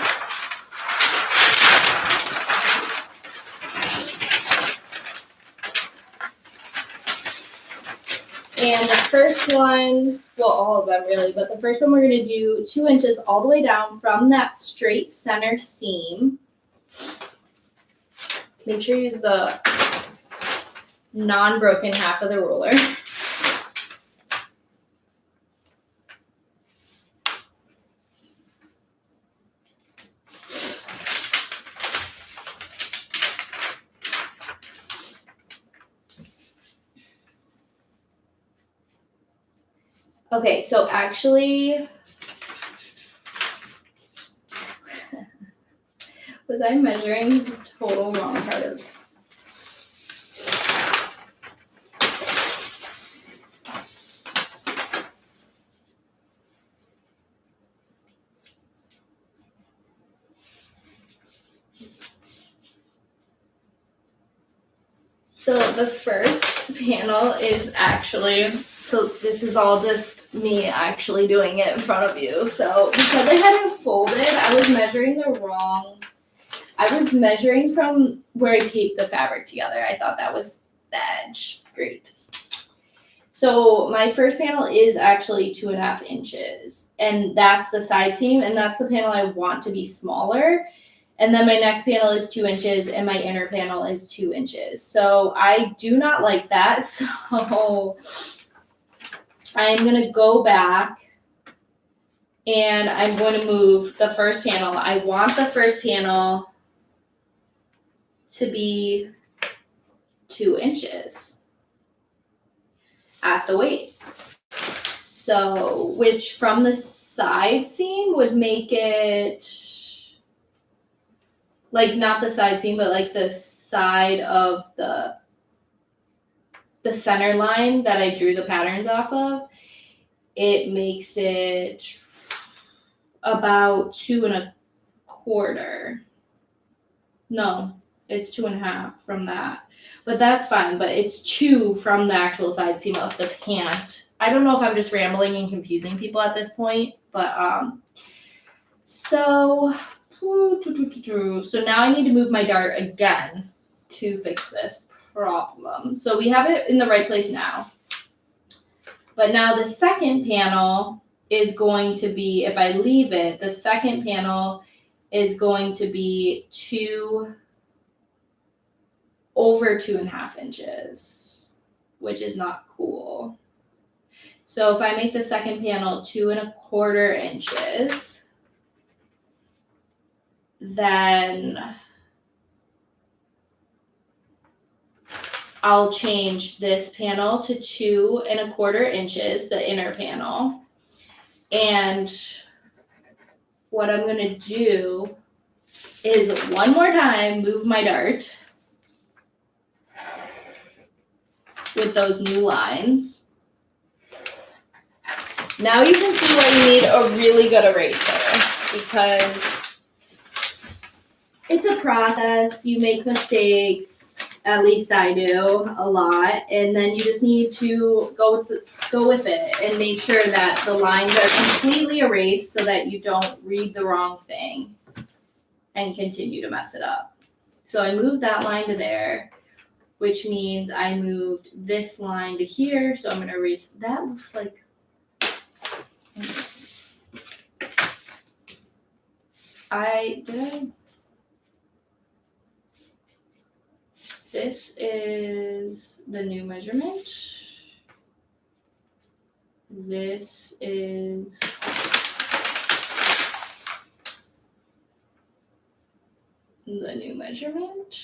A: And the first one, well, all of them really, but the first one we're going to do 2 inches all the way down from that straight center seam. Make sure you use the non-broken half of the ruler. Okay, so actually, was I measuring the total wrong part of? So the first panel is actually, so this is all just me actually doing it in front of you. So because I hadn't folded, I was measuring from where I taped the fabric together. I thought that was the edge. Great. So my first panel is actually 2.5 inches, and that's the side seam, and that's the panel I want to be smaller. And then my next panel is 2 inches, and my inner panel is 2 inches. So I do not like that. So I'm going to go back, and I'm going to move the first panel. I want the first panel to be 2 inches at the waist. So, which from the side seam would make it, like not the side seam, but like the side of the center line that I drew the patterns off of, it makes it about 2.25. No, it's 2.5 from that. But that's fine, but it's 2 from the actual side seam of the pant. I don't know if I'm just rambling and confusing people at this point, but so now I need to move my dart again to fix this problem. So we have it in the right place now. But now the second panel is going to be, if I leave it, the second panel is going to be over 2.5 inches, which is not cool. So if I make the second panel 2.25 inches, then I'll change this panel to 2.25 inches, the inner panel. And what I'm gonna do is one more time move my dart with those new lines. Now you can see why you need a really good eraser, because it's a process. You make mistakes, at least I do, a lot, and then you just need to go with it and make sure that the lines are completely erased so that you don't read the wrong thing and continue to mess it up. So I moved that line to there, which means I moved this line to here. So I'm going to erase. That looks like. This is the new measurement. This is the new measurement.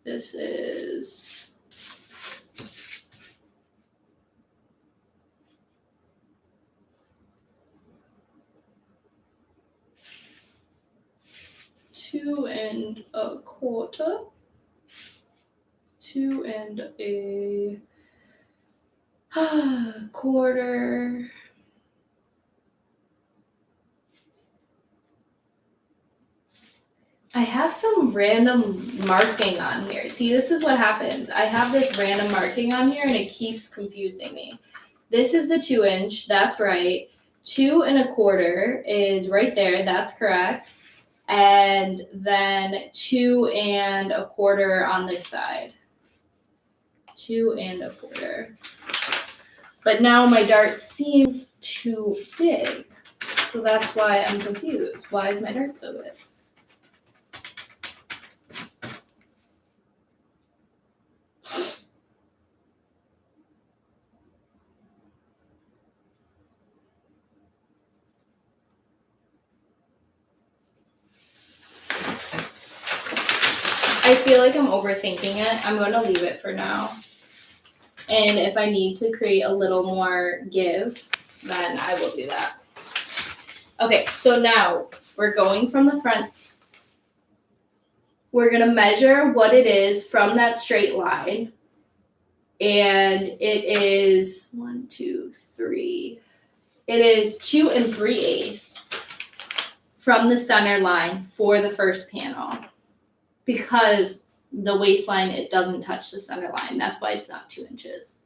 A: This is two and a quarter. I have some random marking on here. See, this is what happens. I have this random marking on here and it keeps confusing me. This is the 2 inch, that's right. 2.25 is right there, that's correct. And then 2.25 on this side. 2.25. But now my dart seems too big. So that's why I'm confused. Why is my dart so big? I feel like I'm overthinking it. I'm going to leave it for now. And if I need to create a little more give, then I will do that. Okay, so now we're going from the front. We're going to measure what it is from that straight line. And it is 1, 2, 3. It is 2 3/8 from the center line for the first panel. Because the waistline, it doesn't touch the center line. That's why it's not 2 inches.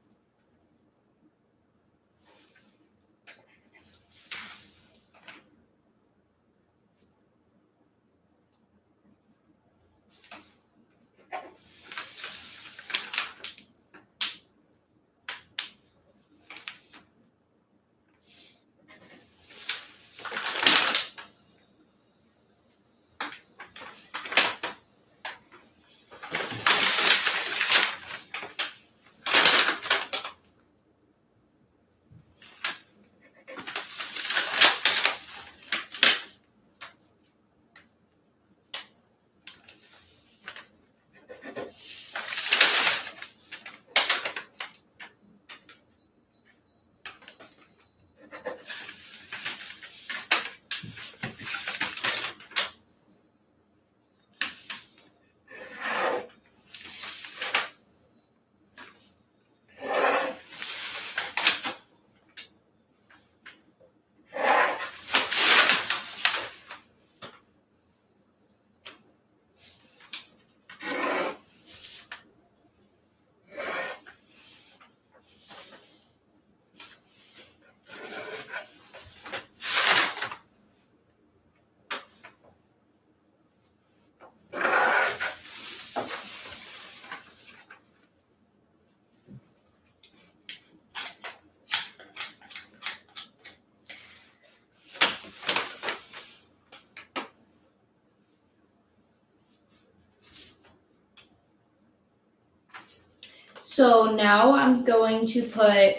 A: So now I'm going to put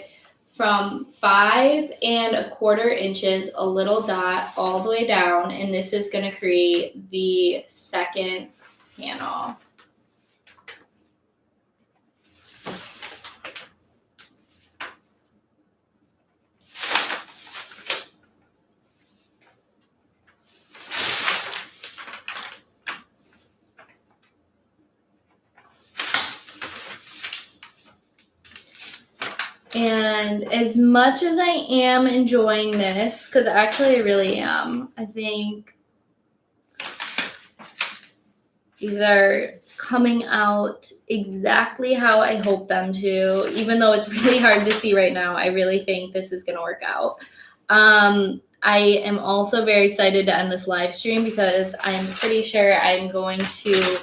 A: from 5¼ inches, a little dot all the way down, and this is going to create the second panel. And as much as I am enjoying this, because actually I really am, I think these are coming out exactly how I hope them to. Even though it's really hard to see right now, I really think this is going to work out. I am also very excited to end this live stream because I'm pretty sure I'm going to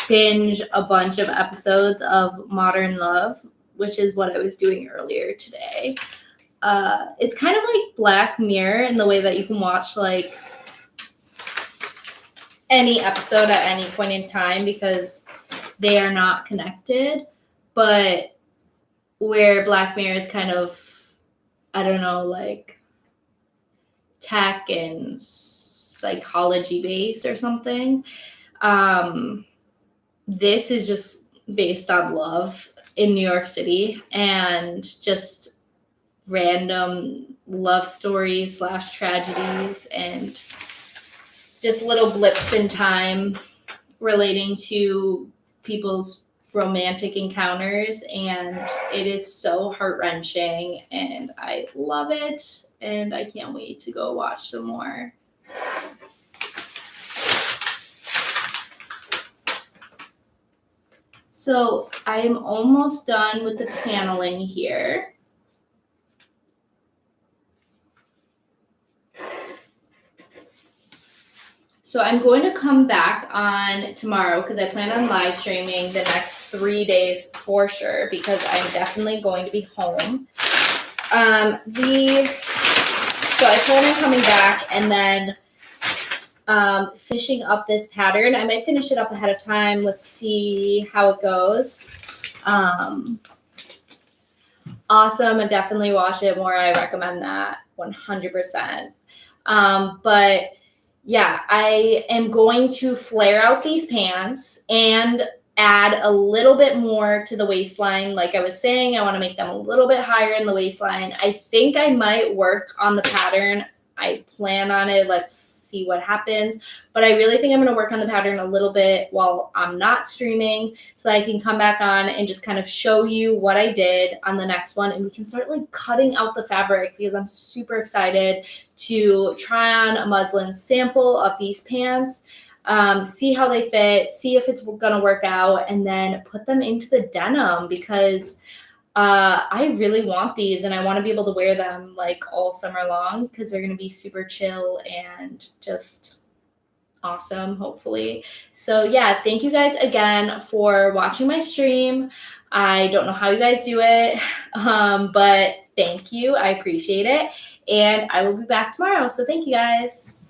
A: binge a bunch of episodes of Modern Love, which is what I was doing earlier today. It's kind of like Black Mirror in the way that you can watch like any episode at any point in time because they are not connected, but where Black Mirror is kind of, I don't know, like tech and psychology based or something. This is just based on love in New York City and just random love stories / tragedies and just little blips in time relating to people's romantic encounters, and it is so heart-wrenching and I love it and I can't wait to go watch some more. So I am almost done with the paneling here. So I'm going to come back on tomorrow because I plan on live streaming the next 3 days for sure because I'm definitely going to be home. So I plan on coming back and then finishing up this pattern. I might finish it up ahead of time. Let's see how it goes. Awesome. And definitely watch it more. I recommend that 100%. But yeah, I am going to flare out these pants and add a little bit more to the waistline. Like I was saying, I want to make them a little bit higher in the waistline. I think I might work on the pattern. I plan on it. Let's see what happens. But I really think I'm going to work on the pattern a little bit while I'm not streaming so I can come back on and just kind of show you what I did on the next one. And we can start like cutting out the fabric because I'm super excited to try on a muslin sample of these pants, see how they fit, see if it's going to work out, and then put them into the denim because I really want these and I want to be able to wear them like all summer long because they're going to be super chill and just awesome, hopefully. So yeah, thank you guys again for watching my stream. I don't know how you guys do it, but thank you. I appreciate it. And I will be back tomorrow. So thank you guys.